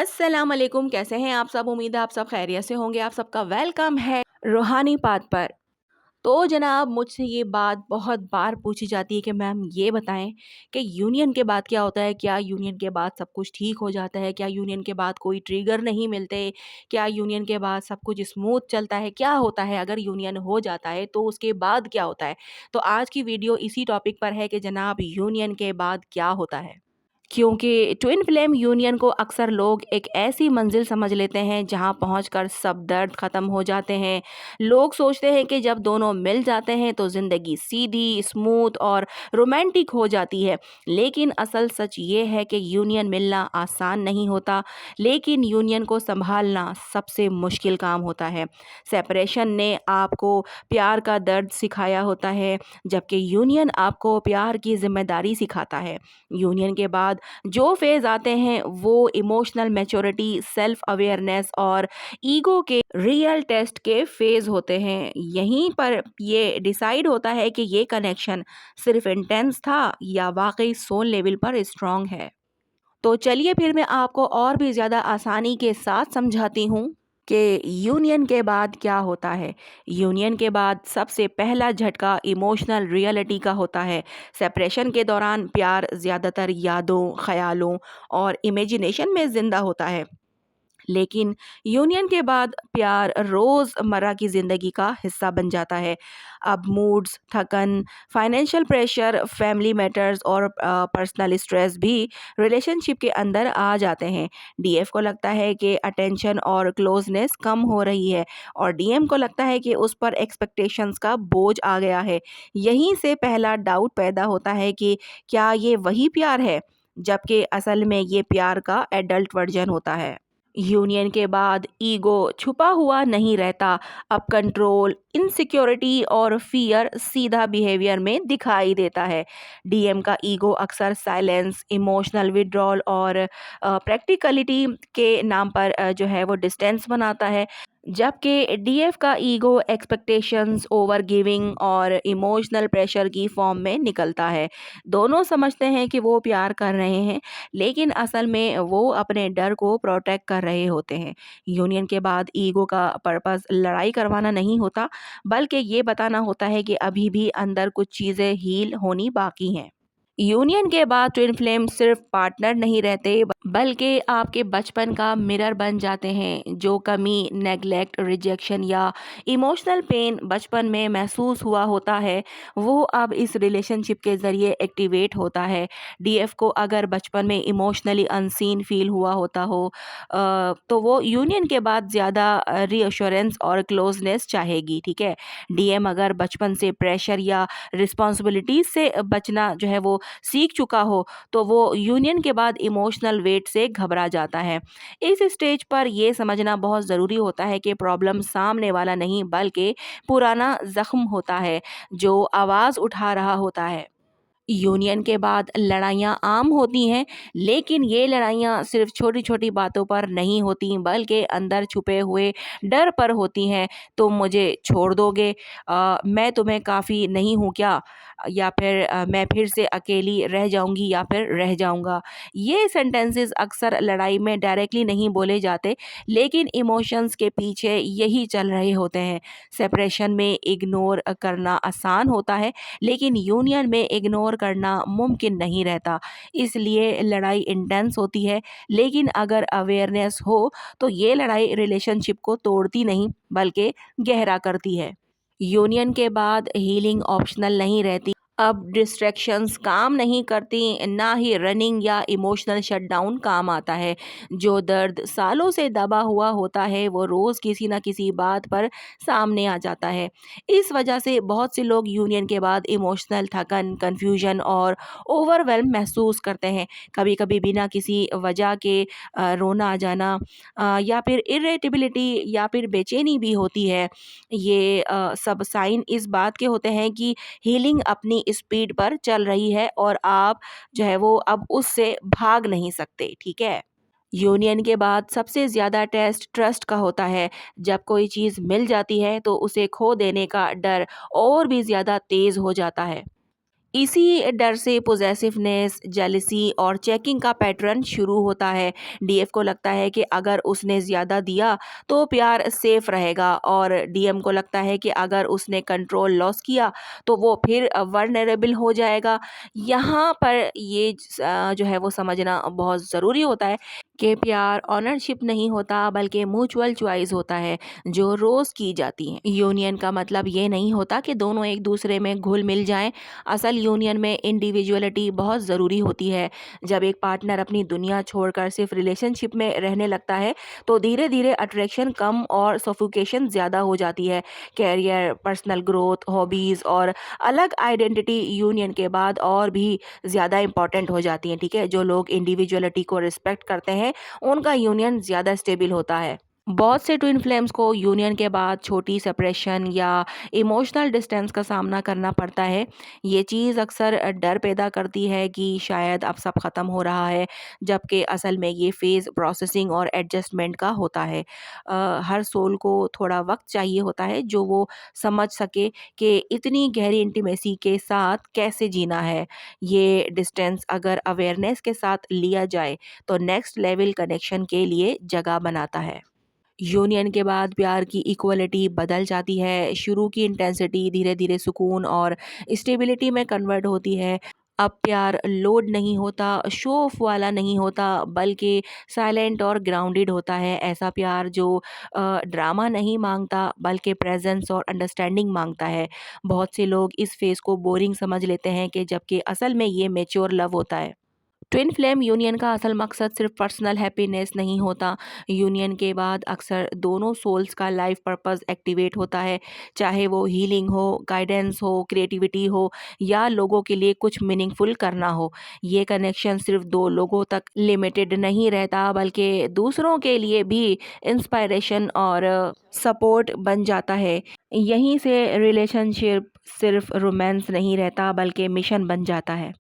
अस्सलाम वालेकुम, कैसे हैं आप सब? उम्मीद है आप सब खैरियत से होंगे। आप सबका वेलकम है रूहानी पाथ पर। तो जनाब, मुझसे ये बात बहुत बार पूछी जाती है कि मैम ये बताएं कि यूनियन के बाद क्या होता है? क्या यूनियन के बाद सब कुछ ठीक हो जाता है? क्या यूनियन के बाद कोई ट्रिगर नहीं मिलते? क्या यूनियन के बाद सब कुछ स्मूथ चलता है? क्या होता है अगर यूनियन हो जाता है तो उसके बाद क्या होता है? तो आज की वीडियो इसी टॉपिक पर है कि जनाब यूनियन के बाद क्या होता है। क्योंकि ट्विन फ्लेम यूनियन को अक्सर लोग एक ऐसी मंजिल समझ लेते हैं जहां पहुंचकर सब दर्द ख़त्म हो जाते हैं। लोग सोचते हैं कि जब दोनों मिल जाते हैं तो ज़िंदगी सीधी, स्मूथ और रोमांटिक हो जाती है। लेकिन असल सच ये है कि यूनियन मिलना आसान नहीं होता, लेकिन यूनियन को संभालना सबसे मुश्किल काम होता है। सेपरेशन ने आपको प्यार का दर्द सिखाया होता है, जबकि यूनियन आपको प्यार की जिम्मेदारी सिखाता है। यूनियन के बाद जो फेज़ आते हैं वो इमोशनल मैच्योरिटी, सेल्फ अवेयरनेस और ईगो के रियल टेस्ट के फेज़ होते हैं। यहीं पर ये डिसाइड होता है कि ये कनेक्शन सिर्फ इंटेंस था या वाकई सोल लेवल पर स्ट्रांग है। तो चलिए फिर मैं आपको और भी ज़्यादा आसानी के साथ समझाती हूँ कि यूनियन के बाद क्या होता है। यूनियन के बाद सबसे पहला झटका इमोशनल रियलिटी का होता है। सेपरेशन के दौरान प्यार ज़्यादातर यादों, ख़यालों और इमेजिनेशन में ज़िंदा होता है। लेकिन यूनियन के बाद प्यार रोज़मर्रा की ज़िंदगी का हिस्सा बन जाता है। अब मूड्स, थकन, फाइनेंशियल प्रेशर, फैमिली मैटर्स और पर्सनल स्ट्रेस भी रिलेशनशिप के अंदर आ जाते हैं। डीएफ को लगता है कि अटेंशन और क्लोजनेस कम हो रही है और डीएम को लगता है कि उस पर एक्सपेक्टेशंस का बोझ आ गया है। यहीं से पहला डाउट पैदा होता है कि क्या ये वही प्यार है? जबकि असल में ये प्यार का एडल्ट वर्जन होता है। यूनियन के बाद ईगो छुपा हुआ नहीं रहता। अब कंट्रोल, इनसिक्योरिटी और फियर सीधा बिहेवियर में दिखाई देता है। डीएम का ईगो अक्सर साइलेंस, इमोशनल विड्रॉल और प्रैक्टिकलिटी के नाम पर जो है वो डिस्टेंस बनाता है। जबकि डीएफ का ईगो एक्सपेक्टेशंस, ओवर गिविंग और इमोशनल प्रेशर की फॉर्म में निकलता है। दोनों समझते हैं कि वो प्यार कर रहे हैं, लेकिन असल में वो अपने डर को प्रोटेक्ट कर रहे होते हैं। यूनियन के बाद ईगो का पर्पस लड़ाई करवाना नहीं होता, बल्कि ये बताना होता है कि अभी भी अंदर कुछ चीज़ें हील होनी बाकी हैं। यूनियन के बाद ट्विन फ्लेम सिर्फ पार्टनर नहीं रहते, बल्कि आपके बचपन का मिरर बन जाते हैं। जो कमी, नेग्लेक्ट, रिजेक्शन या इमोशनल पेन बचपन में महसूस हुआ होता है वो अब इस रिलेशनशिप के ज़रिए एक्टिवेट होता है। डीएफ को अगर बचपन में इमोशनली अनसीन फील हुआ होता हो तो वो यूनियन के बाद ज़्यादा रीअश्योरेंस और क्लोजनेस चाहेगी। ठीक है। डीएम अगर बचपन से प्रेशर या रिस्पॉन्सिबिलिटीज से बचना जो है वो सीख चुका हो तो वो यूनियन के बाद इमोशनल वेट से घबरा जाता है। इस स्टेज पर ये समझना बहुत ज़रूरी होता है कि प्रॉब्लम सामने वाला नहीं बल्कि पुराना जख्म होता है जो आवाज़ उठा रहा होता है। यूनियन के बाद लड़ाइयाँ आम होती हैं, लेकिन ये लड़ाइयाँ सिर्फ छोटी-छोटी बातों पर नहीं होती, बल्कि अंदर छुपे हुए डर पर होती हैं। तुम मुझे छोड़ दोगे? मैं तुम्हें काफ़ी नहीं हूँ क्या? या फिर मैं फिर से अकेली रह जाऊँगी या फिर रह जाऊँगा? ये सेंटेंसेस अक्सर लड़ाई में डायरेक्टली नहीं बोले जाते, लेकिन इमोशंस के पीछे यही चल रहे होते हैं। सेपरेशन में इग्नोर करना आसान होता है, लेकिन यूनियन में इग्नोर करना मुमकिन नहीं रहता। इसलिए लड़ाई इंटेंस होती है, लेकिन अगर अवेयरनेस हो तो ये लड़ाई रिलेशनशिप को तोड़ती नहीं बल्कि गहरा करती है। यूनियन के बाद हीलिंग ऑप्शनल नहीं रहती। अब डिस्ट्रैक्शंस काम नहीं करती, ना ही रनिंग या इमोशनल शटडाउन काम आता है। जो दर्द सालों से दबा हुआ होता है वो रोज़ किसी ना किसी बात पर सामने आ जाता है। इस वजह से बहुत से लोग यूनियन के बाद इमोशनल थकन, कन्फ्यूजन और ओवरवेल्म महसूस करते हैं। कभी कभी बिना किसी वजह के रोना आ जाना या फिर इरिटेबिलिटी या फिर बेचैनी भी होती है। ये सब साइन इस बात के होते हैं कि हीलिंग अपनी स्पीड पर चल रही है और आप जो है वो अब उससे भाग नहीं सकते। ठीक है। यूनियन के बाद सबसे ज़्यादा टेस्ट ट्रस्ट का होता है। जब कोई चीज़ मिल जाती है तो उसे खो देने का डर और भी ज़्यादा तेज़ हो जाता है। इसी डर से पॉसेसिवनेस, जेलसी और चेकिंग का पैटर्न शुरू होता है। डीएफ को लगता है कि अगर उसने ज़्यादा दिया तो प्यार सेफ रहेगा, और डीएम को लगता है कि अगर उसने कंट्रोल लॉस किया तो वो फिर वल्नरेबल हो जाएगा। यहाँ पर ये जो है वो समझना बहुत ज़रूरी होता है कि प्यार ऑनरशिप नहीं होता, बल्कि म्यूचुअल चॉइस होता है जो रोज़ की जाती है। यूनियन का मतलब ये नहीं होता कि दोनों एक दूसरे में घुल मिल जाएं। असल यूनियन में इंडिविजुअलिटी बहुत ज़रूरी होती है। जब एक पार्टनर अपनी दुनिया छोड़कर सिर्फ रिलेशनशिप में रहने लगता है तो धीरे धीरे अट्रैक्शन कम और सफोकेशन ज़्यादा हो जाती है। कैरियर, पर्सनल ग्रोथ, हॉबीज़ और अलग आइडेंटिटी यूनियन के बाद और भी ज़्यादा इंपॉर्टेंट हो जाती हैं। ठीक है, जो लोग इंडिविजुअलिटी को रिस्पेक्ट करते हैं उनका यूनियन ज़्यादा स्टेबल होता है। बहुत से ट्विन फ्लेम्स को यूनियन के बाद छोटी सेपरेशन या इमोशनल डिस्टेंस का सामना करना पड़ता है। ये चीज़ अक्सर डर पैदा करती है कि शायद अब सब ख़त्म हो रहा है, जबकि असल में ये फेज़ प्रोसेसिंग और एडजस्टमेंट का होता है। हर सोल को थोड़ा वक्त चाहिए होता है जो वो समझ सके कि इतनी गहरी इंटीमेसी के साथ कैसे जीना है। ये डिस्टेंस अगर अवेयरनेस के साथ लिया जाए तो नेक्स्ट लेवल कनेक्शन के लिए जगह बनाता है। यूनियन के बाद प्यार की इक्वलिटी बदल जाती है। शुरू की इंटेंसिटी धीरे धीरे सुकून और स्टेबिलिटी में कन्वर्ट होती है। अब प्यार लोड नहीं होता, शो ऑफ वाला नहीं होता, बल्कि साइलेंट और ग्राउंडेड होता है। ऐसा प्यार जो ड्रामा नहीं मांगता, बल्कि प्रेजेंस और अंडरस्टैंडिंग मांगता है। बहुत से लोग इस फेज़ को बोरिंग समझ लेते हैं कि जबकि असल में ये मैच्योर लव होता है। ट्विन फ्लेम यूनियन का असल मकसद सिर्फ पर्सनल हैप्पीनेस नहीं होता। यूनियन के बाद अक्सर दोनों सोल्स का लाइफ पर्पस एक्टिवेट होता है, चाहे वो हीलिंग हो, गाइडेंस हो, क्रिएटिविटी हो या लोगों के लिए कुछ मीनिंगफुल करना हो। ये कनेक्शन सिर्फ दो लोगों तक लिमिटेड नहीं रहता, बल्कि दूसरों के लिए भी इंस्पायरेशन और सपोर्ट बन जाता है। यहीं से रिलेशनशिप सिर्फ रोमांस नहीं रहता, बल्कि मिशन बन जाता है।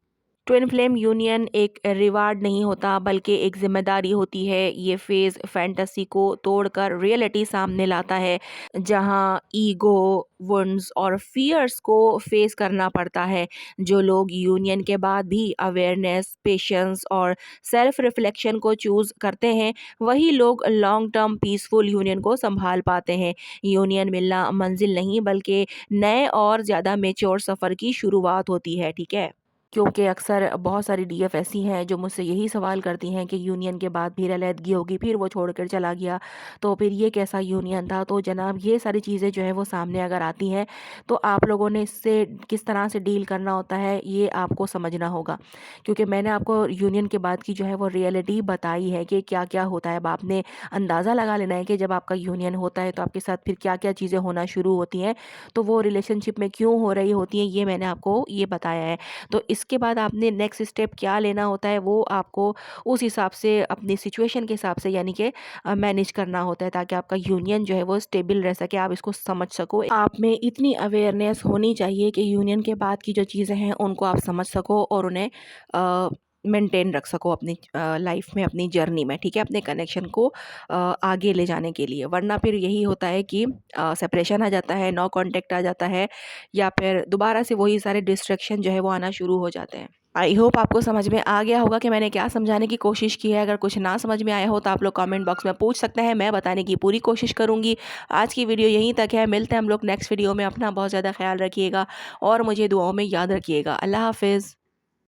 ट्विन फ्लेम यूनियन एक रिवार्ड नहीं होता, बल्कि एक जिम्मेदारी होती है। ये फेज़ फैंटेसी को तोड़कर रियलिटी सामने लाता है, जहां ईगो, वुंड्स और फियर्स को फेस करना पड़ता है। जो लोग यूनियन के बाद भी अवेयरनेस, पेशेंस और सेल्फ रिफ्लेक्शन को चूज़ करते हैं, वही लोग लॉन्ग टर्म पीसफुल यूनियन को संभाल पाते हैं। यूनियन मिलना मंजिल नहीं, बल्कि नए और ज़्यादा मेच्योर सफ़र की शुरुआत होती है। ठीक है, क्योंकि अक्सर बहुत सारी डीएफ ऐसी हैं जो मुझसे यही सवाल करती हैं कि यूनियन के बाद फिर अलहदगी होगी, फिर वो छोड़कर चला गया, तो फिर ये कैसा यूनियन था। तो जनाब, ये सारी चीज़ें जो है वो सामने अगर आती हैं तो आप लोगों ने इससे किस तरह से डील करना होता है ये आपको समझना होगा। क्योंकि मैंने आपको यूनियन के बाद की जो है वो रियलिटी बताई है कि क्या क्या होता है। अब आपने अंदाज़ा लगा लेना है कि जब आपका यूनियन होता है तो आपके साथ फिर क्या क्या चीज़ें होना शुरू होती हैं, तो वो रिलेशनशिप में क्यों हो रही होती हैं, ये मैंने आपको ये बताया है। तो इसके बाद आपने नेक्स्ट स्टेप क्या लेना होता है वो आपको उस हिसाब से, अपनी सिचुएशन के हिसाब से, यानी कि मैनेज करना होता है, ताकि आपका यूनियन जो है वो स्टेबल रह सके, आप इसको समझ सको। आप में इतनी अवेयरनेस होनी चाहिए कि यूनियन के बाद की जो चीज़ें हैं उनको आप समझ सको और उन्हें मेंटेन रख सको अपनी लाइफ में, अपनी जर्नी में। ठीक है, अपने कनेक्शन को आगे ले जाने के लिए। वरना फिर यही होता है कि सेपरेशन आ जाता है, नो कांटेक्ट आ जाता है, या फिर दोबारा से वही सारे डिस्ट्रैक्शन जो है वो आना शुरू हो जाते हैं। आई होप आपको समझ में आ गया होगा कि मैंने क्या समझाने की कोशिश की है। अगर कुछ ना समझ में आया हो तो आप लोग कमेंट बॉक्स में पूछ सकते हैं, मैं बताने की पूरी कोशिश करूँगी। आज की वीडियो यहीं तक है, मिलते हैं हम लोग नेक्स्ट वीडियो में। अपना बहुत ज़्यादा ख्याल रखिएगा और मुझे दुआओं में याद रखिएगा। अल्लाह हाफिज़।